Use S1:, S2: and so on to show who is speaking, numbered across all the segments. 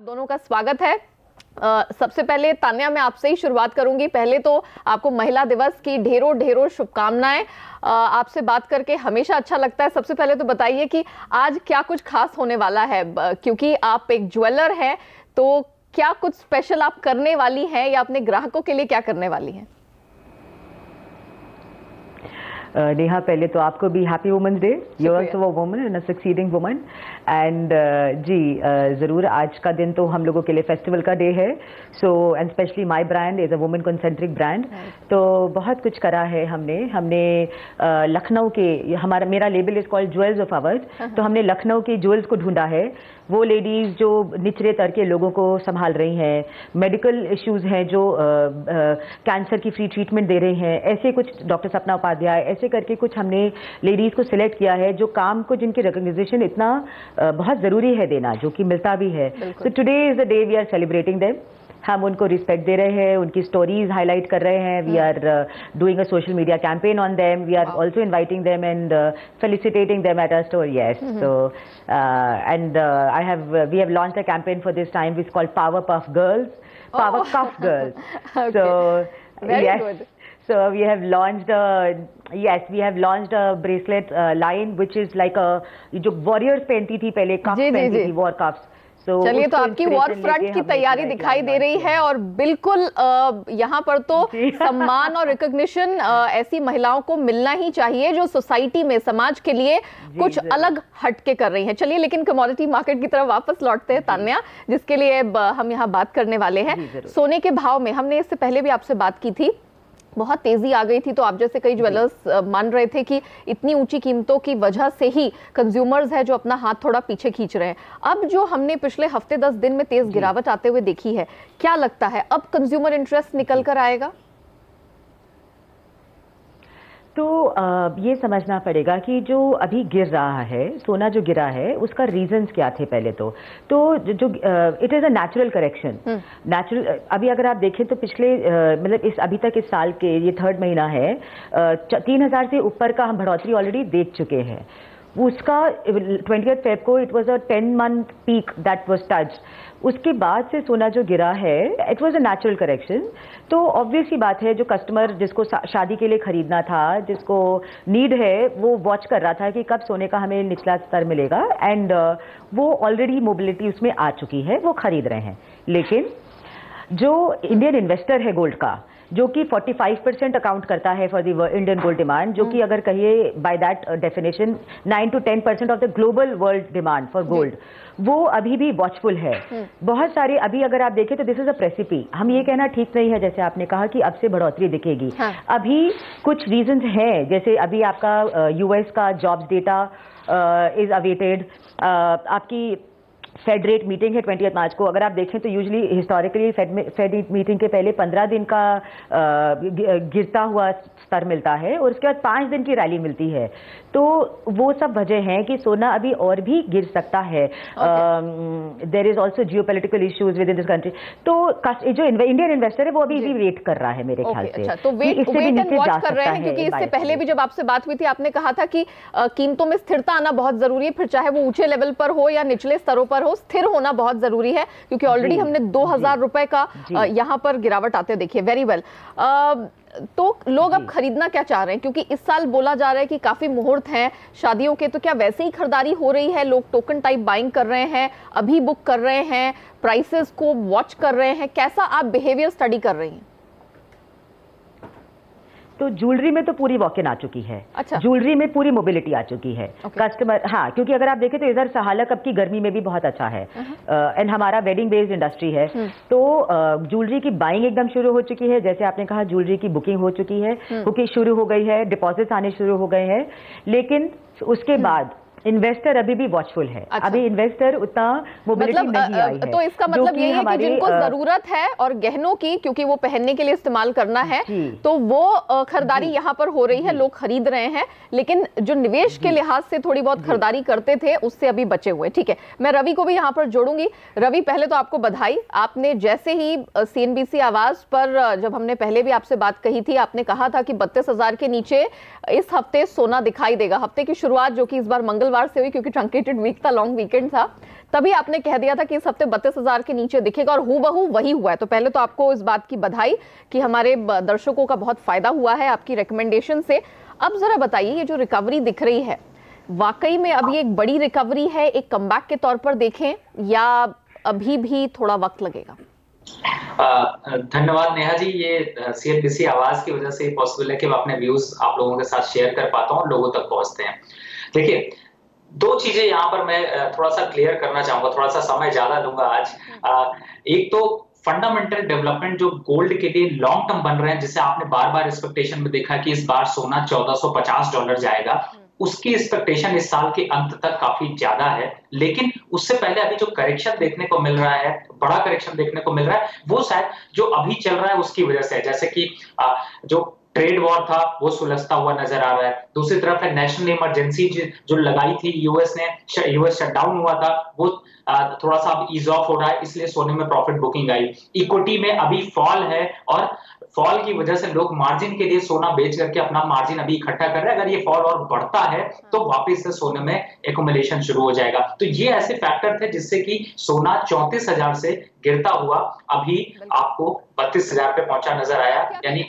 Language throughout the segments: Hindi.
S1: दोनों का स्वागत है। सबसे पहले तान्या, मैं आपसे ही शुरुआत करूंगी। पहले तो आपको महिला दिवस की ढेरों ढेरों शुभकामनाएं। आपसे बात करके हमेशा अच्छा लगता है। सबसे पहले तो बताइए कि आज क्या कुछ खास होने वाला है, क्योंकि आप एक ज्वेलर हैं, तो क्या कुछ स्पेशल आप करने वाली हैं या अपने ग्राहकों के लिए क्या करने वाली हैं?
S2: नेहा, पहले तो आपको भी happy women's day. You are also a woman and a succeeding woman. And ज़रूर आज का दिन तो हम लोगों के लिए फेस्टिवल का डे है। So and specially my brand is a women concentric brand. तो बहुत कुछ करा है हमने लखनऊ के, मेरा label is called jewels of hours. तो हमने लखनऊ के ज्वेल्स को ढूंढा है, वो लेडीज़ जो निचले तर के लोगों को संभाल रही हैं, मेडिकल इश्यूज़ हैं, जो कैंसर की फ्री ट्रीटमेंट दे रही हैं, ऐसे कुछ डॉक्टर सपना उपाध्याय, ऐसे करके कुछ हमने लेडीज़ को सिलेक्ट किया है जो काम को, जिनकी रिकॉग्निशन इतना बहुत ज़रूरी है देना, जो कि मिलता भी है। तो today is the day we are celebrating them. हम उनको रिस्पेक्ट दे रहे हैं, उनकी स्टोरीज हाईलाइट कर रहे हैं। We are doing a social media campaign on them. We are also inviting them and felicitating them at our store. Yes. So we have launched a campaign for this time which is called Power Puff Girls, Power Cuff Girls.
S1: Okay.
S2: So
S1: very
S2: yes.
S1: good.
S2: So we have launched a bracelet line which is like a, जो warriors पहनती थी पहले, cuff पहनती थी, war cuffs.
S1: चलिए, तो आपकी वॉर फ्रंट की तैयारी दिखाई दे रही है और बिल्कुल यहाँ पर तो सम्मान और रिकॉग्निशन ऐसी महिलाओं को मिलना ही चाहिए जो सोसाइटी में, समाज के लिए कुछ अलग हटके कर रही हैं। चलिए, लेकिन कमोडिटी मार्केट की तरफ वापस लौटते हैं तान्या, जिसके लिए हम यहाँ बात करने वाले हैं। सोने के भाव में हमने इससे पहले भी आपसे बात की थी, बहुत तेजी आ गई थी, तो आप जैसे कई ज्वेलर्स मान रहे थे कि इतनी ऊंची कीमतों की वजह से ही कंज्यूमर्स है जो अपना हाथ थोड़ा पीछे खींच रहे हैं। अब जो हमने पिछले हफ्ते 10 दिन में तेज गिरावट आते हुए देखी है, क्या लगता है अब कंज्यूमर इंटरेस्ट निकल कर आएगा?
S2: तो ये समझना पड़ेगा कि जो अभी गिर रहा है, सोना जो गिरा है, उसका रीजंस क्या थे पहले तो जो it is a natural correction. Natural, अभी अगर आप देखें तो पिछले मतलब अभी तक इस साल के, ये 3rd महीना है, 3000 से ऊपर का हम बढ़ोतरी ऑलरेडी देख चुके हैं। उसका 20th Feb को it was a 10-month peak that was touch. उसके बाद से सोना जो गिरा है, it was a natural correction. तो ऑब्वियस ही बात है, जो कस्टमर जिसको शादी के लिए खरीदना था, जिसको नीड है, वो वॉच कर रहा था कि कब सोने का हमें निचला स्तर मिलेगा, एंड वो ऑलरेडी मोबिलिटी उसमें आ चुकी है, वो खरीद रहे हैं। लेकिन जो इंडियन इन्वेस्टर है गोल्ड का, जो कि 45% अकाउंट करता है for the Indian gold demand, जो कि अगर कहिए by that definition 9 to 10% of the global world demand for gold, वो अभी भी वॉचफुल है। बहुत सारे, अभी अगर आप देखें तो दिस इज अ प्रेसिपी। हम ये कहना ठीक नहीं है, जैसे आपने कहा कि अब से बढ़ोतरी दिखेगी। अभी कुछ रीजंस हैं, जैसे अभी आपका यूएस का जॉब्स डेटा इज अवेटेड, आपकी फेड रेट मीटिंग है 20 मार्च को। अगर आप देखें तो यूजुअली हिस्टोरिकली फेड मीटिंग के पहले 15 दिन का गिरता हुआ स्तर मिलता है और उसके बाद 5 दिन की रैली मिलती है। तो वो सब वजह हैं कि सोना अभी और भी गिर सकता है। There is also geopolitical issues within this country. तो जो इंडियन इन्वेस्टर है वो अभी भी वेट कर रहा है मेरे ख्याल से।
S1: अच्छा, तो वेट एंड वॉच कर रहे हैं, क्योंकि इससे पहले भी जब आपसे बात हुई थी आपने कहा था कि कीमतों में स्थिरता आना बहुत जरूरी है, फिर चाहे वो ऊंचे लेवल पर हो या निचले स्तरों पर हो, स्थिर होना बहुत जरूरी है, क्योंकि ऑलरेडी हमने 2000 रुपए का यहां पर गिरावट आते देखिए। Very well. तो लोग अब खरीदना क्या चाह रहे हैं, क्योंकि इस साल बोला जा रहा है कि काफी मुहूर्त हैं शादियों के, तो क्या वैसे ही खरीदारी हो रही है? लोग टोकन टाइप बाइंग कर रहे हैं, अभी बुक कर रहे हैं, प्राइसेस को वॉच कर रहे हैं, कैसा आप बिहेवियर स्टडी कर रही हैं?
S2: तो ज्वेलरी में तो पूरी वॉक इन आ चुकी है।
S1: अच्छा।
S2: ज्वेलरी में पूरी मोबिलिटी आ चुकी है। कस्टमर, हाँ, क्योंकि अगर आप देखें तो इधर सहालक अब की गर्मी में भी बहुत अच्छा है, एंड हमारा वेडिंग बेस्ड इंडस्ट्री है। तो ज्वेलरी की बाइंग एकदम शुरू हो चुकी है। जैसे आपने कहा, ज्वेलरी की बुकिंग हो चुकी है, बुकिंग शुरू हो गई है, डिपॉजिट्स आने शुरू हो गए हैं। लेकिन उसके बाद इन्वेस्टर अभी भी वॉचफुल है। अच्छा। अभी इन्वेस्टर उतना मोबिलिटी नहीं आई है।
S1: तो इसका मतलब यही है कि जिनको जरूरत है और गहनों की, क्योंकि वो पहनने के लिए इस्तेमाल करना है, तो वो खरीदारी यहाँ पर हो रही है, लोग खरीद रहे हैं। लेकिन जो निवेश के लिहाज से थोड़ी बहुत खरीदारी करते थे, उससे अभी बचे हुए। ठीक है, मैं रवि को भी यहाँ पर जोड़ूंगी। रवि, पहले तो आपको बधाई। आपने जैसे ही CNBC आवाज पर, जब हमने पहले भी आपसे बात कही थी, आपने कहा था कि 32,000 के नीचे इस हफ्ते सोना दिखाई देगा। हफ्ते की शुरुआत जो कि इस बार मंगल मंगलवार से हुई क्योंकि ट्रंकेटेड वीक था, लॉन्ग वीकेंड था, तभी आपने कह दिया था कि इस हफ्ते 32,000 के नीचे दिखेगा और हूबहू वही हुआ है। तो पहले तो आपको इस बात की बधाई कि हमारे दर्शकों का बहुत फायदा हुआ है आपकी रिकमेंडेशन से। अब जरा बताइए, ये जो रिकवरी दिख रही है वाकई में अब ये एक बड़ी रिकवरी है, एक कमबैक के तौर पर देखें, या अभी भी थोड़ा वक्त लगेगा?
S3: धन्यवाद नेहा जी। ये CNBC आवाज की वजह से पॉसिबल है कि मैं अपने व्यूज आप लोगों के साथ शेयर कर पाता हूँ, लोगों तक पहुंचते हैं। देखिए, दो चीजें यहाँ पर मैं थोड़ा सा क्लियर करना चाहूंगा, थोड़ा सा समय ज्यादा लूंगा आज। एक तो फंडामेंटल डेवलपमेंट जो गोल्ड के लिए लॉन्ग टर्म बन रहे हैं, जिसे आपने बार बार एक्सपेक्टेशन में देखा कि इस बार सोना $1450 जाएगा, उसकी एक्सपेक्टेशन इस साल के अंत तक काफी ज्यादा है। लेकिन उससे पहले अभी जो करेक्शन देखने को मिल रहा है, बड़ा करेक्शन देखने को मिल रहा है, वो शायद जो अभी चल रहा है उसकी वजह से है। जैसे कि जो ट्रेड वॉर था वो सुलझता हुआ नजर आ रहा है। दूसरी तरफ है नेशनल इमरजेंसी जो लगाई थी यूएस शटडाउन हुआ था, वो थोड़ा सा अब ईज ऑफ हो रहा है, इसलिए सोने में प्रॉफिट बुकिंग आई। इक्विटी में अभी फॉल है और फॉल की वजह से लोग मार्जिन के लिए सोना बेच करके अपना मार्जिन अभी इकट्ठा कर रहे हैं। अगर ये फॉल और बढ़ता है तो वापस से सोने में एक्युमुलेशन शुरू हो जाएगा। तो ये ऐसे फैक्टर थे जिससे कि सोना 34,000 से गिरता हुआ अभी आपको 32,000 पे पहुंचा नजर आया। यानी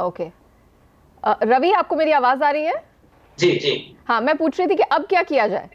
S1: ओके रवि, आपको मेरी आवाज आ रही है?
S3: जी जी
S1: हाँ, मैं पूछ रही थी कि अब क्या किया जाए।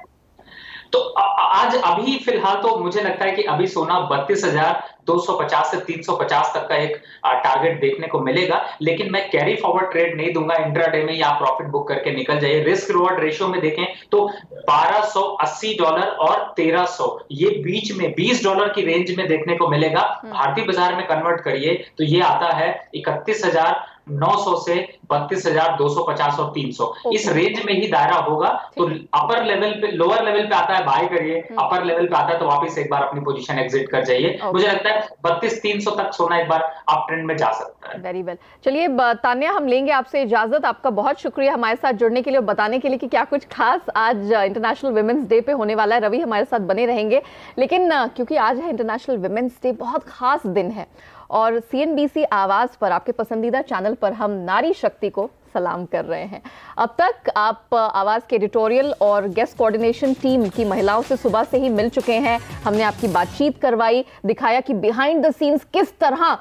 S3: तो आज अभी फिलहाल तो मुझे लगता है कि अभी सोना 32,250 से 350 तक का एक टारगेट देखने को मिलेगा। लेकिन मैं कैरी फॉरवर्ड ट्रेड नहीं दूंगा इंट्राडे में, या प्रॉफिट बुक करके निकल जाइए। रिस्क रिवॉर्ड रेशियो में देखें तो $1280 और 1300 ये बीच में $20 की रेंज में देखने को मिलेगा। भारतीय बाजार में कन्वर्ट करिए तो ये आता है 31,900 से 32,250 और 300, इस रेंज में ही दायरा होगा। तो अपर लेवल पे, लोअर लेवल पे आता है बाय करिए, अपर लेवल पे आता है तो वापस एक बार अपनी पोजीशन एग्जिट कर जाइए। मुझे लगता है 32,300 तक सोना एक बार अप ट्रेंड में जा सकता है।
S1: Very well. चलिए तान्या, हम लेंगे आपसे इजाजत। आपका बहुत शुक्रिया हमारे साथ जुड़ने के लिए, बताने के लिए कि क्या कुछ खास आज इंटरनेशनल वुमेन्स डे पे होने वाला है। रवि हमारे साथ बने रहेंगे, लेकिन क्योंकि आज है इंटरनेशनल वुमेन्स डे, बहुत खास दिन है, और CNBC आवाज पर, आपके पसंदीदा चैनल पर, हम नारी शक्ति को सलाम कर रहे हैं। अब तक आप आवाज के एडिटोरियल और गेस्ट कोऑर्डिनेशन टीम की महिलाओं से सुबह से ही मिल चुके हैं। हमने आपकी बातचीत करवाई, दिखाया कि बिहाइंड द सीन्स किस तरह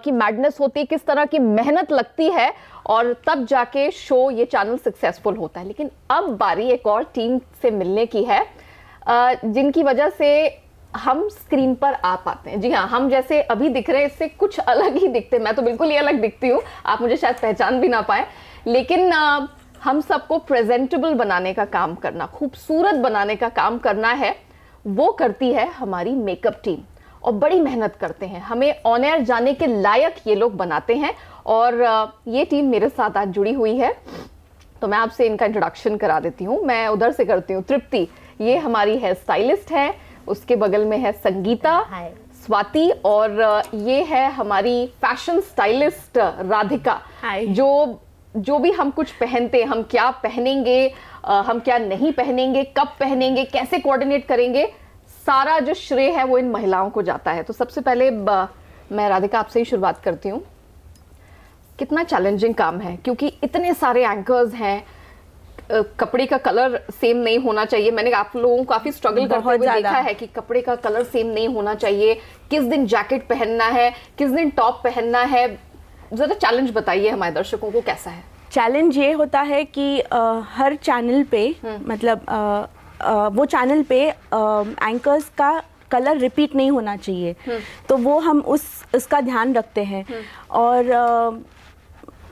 S1: की मैडनेस होती है, किस तरह की मेहनत लगती है, और तब जाके शो, ये चैनल सक्सेसफुल होता है। लेकिन अब बारी एक और टीम से मिलने की है जिनकी वजह से हम स्क्रीन पर आ पाते हैं। जी हाँ, हम जैसे अभी दिख रहे हैं इससे कुछ अलग ही दिखते हैं। मैं तो बिल्कुल ही अलग दिखती हूँ, आप मुझे शायद पहचान भी ना पाए, लेकिन हम सबको प्रेजेंटेबल बनाने का काम करना, खूबसूरत बनाने का काम करना है, वो करती है हमारी मेकअप टीम। और बड़ी मेहनत करते हैं, हमें ऑन एयर जाने के लायक ये लोग बनाते हैं। और ये टीम मेरे साथ आज जुड़ी हुई है, तो मैं आपसे इनका इंट्रोडक्शन करा देती हूँ। मैं उधर से करती हूँ। तृप्ति, ये हमारी हेयर स्टाइलिस्ट है, उसके बगल में है संगीता, स्वाति, और ये है हमारी फैशन स्टाइलिस्ट राधिका। जो भी हम कुछ पहनते हैं, हम क्या पहनेंगे, हम क्या नहीं पहनेंगे, कब पहनेंगे, कैसे कोऑर्डिनेट करेंगे, सारा जो श्रेय है वो इन महिलाओं को जाता है। तो सबसे पहले मैं राधिका आपसे ही शुरुआत करती हूँ। कितना चैलेंजिंग काम है, क्योंकि इतने सारे एंकर्स हैं, कपड़े का कलर सेम नहीं होना चाहिए। मैंने आप लोगों को काफी स्ट्रगल करते हुए देखा है कि कपड़े का कलर सेम नहीं होना चाहिए, किस दिन जैकेट पहनना है, किस दिन टॉप पहनना है। जरा चैलेंज बताइए हमारे दर्शकों को, कैसा है?
S4: चैलेंज ये होता है कि हर चैनल पे, मतलब वो चैनल पे एंकर्स का कलर रिपीट नहीं होना चाहिए, तो वो हम उसका ध्यान रखते हैं। और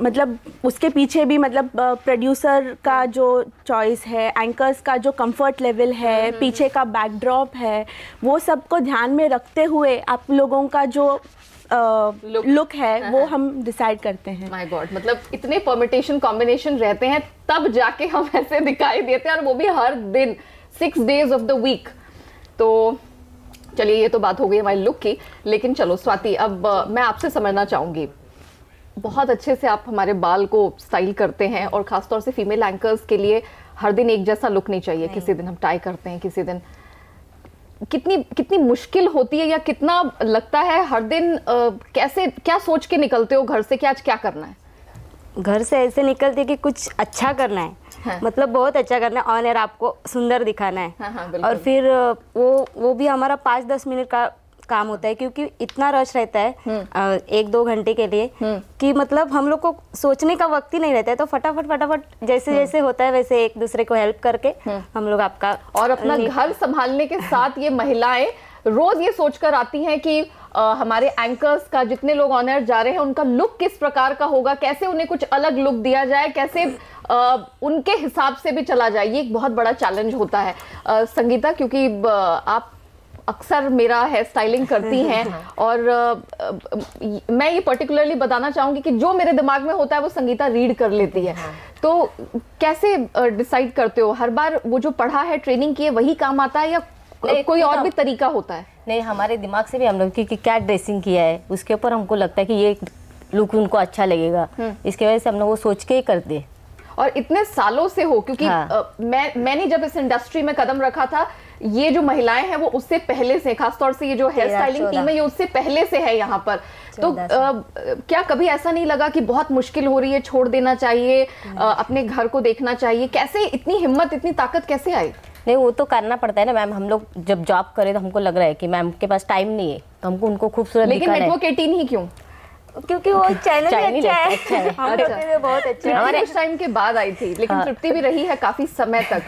S4: मतलब उसके पीछे भी, मतलब प्रोड्यूसर का जो चॉइस है, एंकर्स का जो कंफर्ट लेवल है, पीछे का बैकड्रॉप है, वो सबको ध्यान में रखते हुए आप लोगों का जो लुक है वो हम डिसाइड करते हैं।
S1: माय गॉड, मतलब इतने परमिटेशन कॉम्बिनेशन रहते हैं तब जाके हम ऐसे दिखाई देते हैं, और वो भी हर दिन, 6 days ऑफ द वीक। तो चलिए, ये तो बात हो गई हमारे लुक की। लेकिन चलो स्वाति, अब मैं आपसे समझना चाहूंगी, बहुत अच्छे से आप हमारे बाल को स्टाइल करते हैं, और खासतौर से फीमेल एंकर्स के लिए हर दिन एक जैसा लुक नहीं चाहिए। किसी दिन हम टाई करते हैं, किसी दिन कितनी मुश्किल होती है या कितना लगता है हर दिन, कैसे क्या सोच के निकलते हो घर से कि आज क्या करना है?
S5: घर से ऐसे निकलते कि कुछ अच्छा करना है, हाँ। मतलब बहुत अच्छा करना है, ऑन एयर आपको सुंदर दिखाना है।
S1: हाँ,
S5: और फिर वो भी हमारा 5-10 मिनट का काम होता है, क्योंकि इतना रश रहता है 1-2 घंटे के लिए कि मतलब हम लोग को सोचने का वक्त ही नहीं रहता है। तो फटाफट जैसे जैसे होता है वैसे एक दूसरे को हेल्प करके हम लोग आपका
S1: और अपना घर संभालने के साथ ये महिलाएं रोज ये सोचकर आती हैं कि हमारे एंकर्स का, जितने लोग ऑन एयर जा रहे हैं, उनका लुक किस प्रकार का होगा, कैसे उन्हें कुछ अलग लुक दिया जाए, कैसे उनके हिसाब से भी चला जाए। ये एक बहुत बड़ा चैलेंज होता है। संगीता, क्योंकि आप अक्सर मेरा हेयर स्टाइलिंग करती हैं और मैं ये पर्टिकुलरली बताना चाहूंगी कि जो मेरे दिमाग में होता है वो संगीता रीड कर लेती है। तो कैसे डिसाइड करते हो? हर बार वो जो पढ़ा है, ट्रेनिंग की है, वही काम आता है या कोई और भी तरीका होता है?
S6: नहीं, हमारे दिमाग से भी हम लोग की क्या ड्रेसिंग किया है उसके ऊपर हमको लगता है कि ये लुक उनको अच्छा लगेगा, इसके वजह से हम लोग वो सोच के ही करते हैं।
S1: और इतने सालों से हो, क्योंकि मैंने जब इस इंडस्ट्री में कदम रखा था, ये जो महिलाएं हैं वो उससे पहले से, खासतौर से ये जो हेयर स्टाइलिंग टीम है ये उससे पहले से है यहाँ पर। तो क्या कभी ऐसा नहीं लगा कि बहुत मुश्किल हो रही है, छोड़ देना चाहिए, अपने घर को देखना चाहिए? कैसे इतनी हिम्मत, इतनी ताकत कैसे आई?
S6: नहीं, वो तो करना पड़ता है ना मैम। हम लोग जब जॉब करें तो हमको लग रहा है कि मैम के पास टाइम नहीं है, तो हमको उनको खूबसूरत
S1: लेकिन नेटवर्क 18 ही क्यों?
S5: क्योंकि वो चैनल अच्छा है।
S1: अच्छा, बहुत अच्छा। हमारे इस टाइम के बाद आई थी, लेकिन तृप्ति भी रही है काफी समय तक।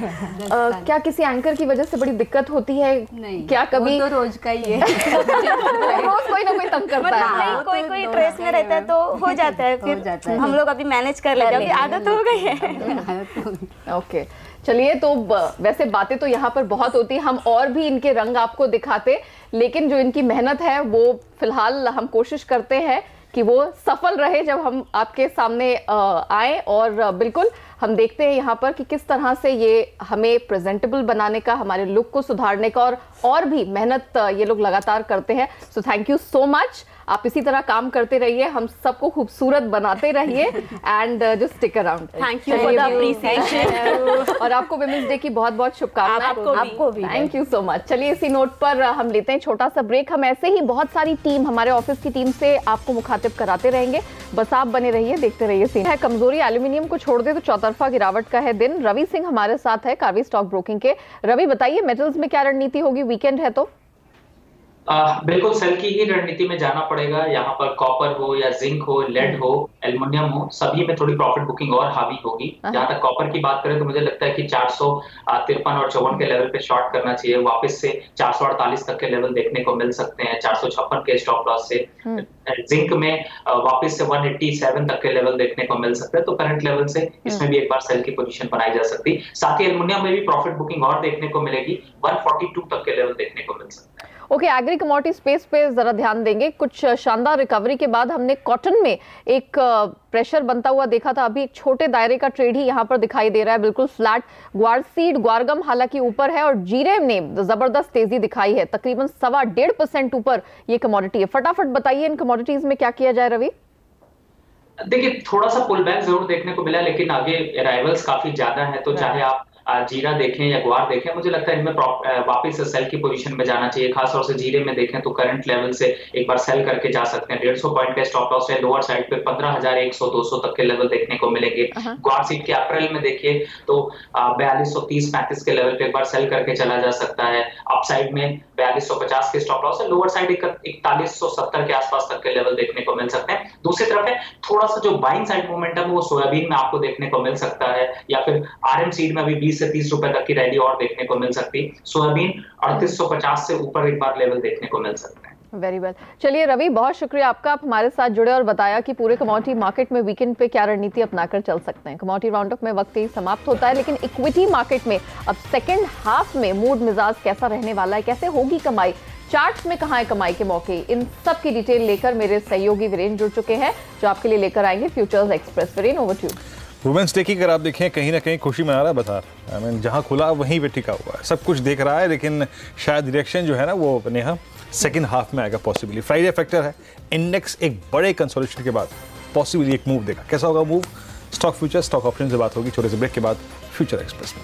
S1: क्या किसी एंकर की वजह से बड़ी दिक्कत होती है?
S7: नहीं,
S1: क्या कभी?
S7: वो तो रोज का ही है।
S1: रोज कोई ना कोई तंग करता है।
S5: कोई ट्रेस में रहता है तो हो जाता है, फिर हम लोग अभी मैनेज कर लेते हैं, आदत हो गई है।
S1: ओके, चलिए। तो वैसे बातें तो यहाँ पर बहुत होती है, हम और भी इनके रंग आपको दिखाते, लेकिन जो इनकी मेहनत है वो फिलहाल हम कोशिश करते हैं कि वो सफल रहे जब हम आपके सामने आए। और बिल्कुल हम देखते हैं यहाँ पर कि किस तरह से ये हमें प्रेजेंटेबल बनाने का, हमारे लुक को सुधारने का और भी मेहनत ये लोग लगातार करते हैं। So thank you so much. आप इसी तरह काम करते रहिए, हम सबको खूबसूरत बनाते रहिए and just stick around.
S4: Thank you for the appreciation
S1: और आपको वुमेन्स डे की बहुत बहुत शुभकामनाएं।
S6: आपको भी
S1: थैंक यू सो मच। चलिए, इसी नोट पर हम लेते हैं छोटा सा ब्रेक। हम ऐसे ही बहुत सारी टीम, हमारे ऑफिस की टीम से आपको मुखातिब कराते रहेंगे, बस आप बने रहिए, देखते रहिए। सीन है कमजोरी, एल्यूमिनियम को छोड़ दे तो चौतरफा गिरावट का है दिन। रवि सिंह हमारे साथ है, कार्वी स्टॉक ब्रोकिंग के। रवि, बताइए मेटल्स में क्या रणनीति होगी? वीकेंड है तो
S3: बिल्कुल सेल की ही रणनीति में जाना पड़ेगा। यहाँ पर कॉपर हो या जिंक हो, लेड हो, एल्युमिनियम हो, सभी में थोड़ी प्रॉफिट बुकिंग और हावी होगी। जहां तक कॉपर की बात करें तो मुझे लगता है कि 453 और 54 के लेवल पे शॉर्ट करना चाहिए। वापस से 448 तक के लेवल देखने को मिल सकते हैं 456 के स्टॉप लॉस से। जिंक में वापस से 187 तक के लेवल देखने को मिल सकते हैं, तो करंट लेवल से इसमें भी एक बार सेल की पोजीशन बनाई जा सकती। साथ ही एल्युमिनियम में भी प्रॉफिट बुकिंग और देखने को मिलेगी, 142 तक के लेवल देखने को मिल सकता है।
S1: ओके, एग्री कमोडिटी स्पेस पे जरा ध्यान देंगे। कुछ शानदार रिकवरी के बाद हमने कॉटन में एक प्रेशर बनता हुआ देखा था, अभी एक छोटे दायरे का ट्रेड ही यहाँ पर दिखाई दे रहा है, बिल्कुल फ्लैट। ग्वारसीड, ग्वारगम हालांकि ऊपर है और जीरे ने जबरदस्त तेजी दिखाई है, तकरीबन 1.25% ऊपर ये कमोडिटी है। फटाफट बताइए इन कमोडिटीज में क्या किया जाए रवि?
S3: देखिए, थोड़ा सा पुल बैक जरूर देखने को मिला, लेकिन आगे अराइवल्स काफी ज्यादा है, तो चाहे आप जीरा देखें या ग्वार देखें, मुझे लगता है इनमें वापस से सेल की पोजीशन में जाना चाहिए। खासतौर से जीरे में देखें तो करंट लेवल से एक बार सेल करके जा सकते हैं। 150 पॉइंट के स्टॉप लॉस है, लोअर साइड पे 15,100-200 तक के लेवल देखने को मिलेंगे। ग्वार सीड के अप्रैल में देखिए तो 4230-35 के लेवल पे एक बार सेल करके चला जा सकता है। अपसाइड में 4250 के स्टॉप लॉस है, लोअर साइड 4170 के आसपास तक के लेवल देखने को मिल सकते हैं। दूसरी तरफ है थोड़ा सा जो बाइंग साइड मोमेंटम वो सोयाबीन में आपको देखने को मिल सकता है, या फिर आरएम सीड में अभी 20 से 30 रुपए तक की रैली और देखने को मिल सकती। सोयाबीन 3850 से ऊपर एक बार लेवल देखने को मिल सकता है।
S1: Very well. चलिए रवि, बहुत शुक्रिया आपका, आप हमारे साथ जुड़े और बताया कि पूरे कमोडिटी मार्केट में वीकेंड पे क्या रणनीति अपनाकर चल सकते हैं। कमोडिटी राउंड अप में वक्त ही समाप्त होता है, लेकिन इक्विटी मार्केट में अब सेकेंड हाफ में मूड मिजाज कैसा रहने वाला है, कैसे होगी कमाई, चार्ट्स में कहां है कमाई के मौके, इन सब की डिटेल लेकर मेरे सहयोगी वीरेन जुड़ चुके हैं, जो आपके लिए लेकर आएंगे futures express. Viren, over to you.
S8: Women's day की अगर आप देखें, कहीं ना कहीं खुशी मना रहा है बाजार। आई मीन जहां खुला वहीं पे टिका हुआ है, सब कुछ देख रहा है, लेकिन शायद डायरेक्शन जो है ना वो नेहा सेकंड हाफ में आएगा पॉसिबली। फ्राइडे फैक्टर है, इंडेक्स एक बड़े कंसोलिडेशन के बाद पॉसिबली एक मूव देगा। कैसा होगा move? Stock future, stock option से बात होगी छोटे से ब्रेक के बाद फ्यूचर एक्सप्रेस में।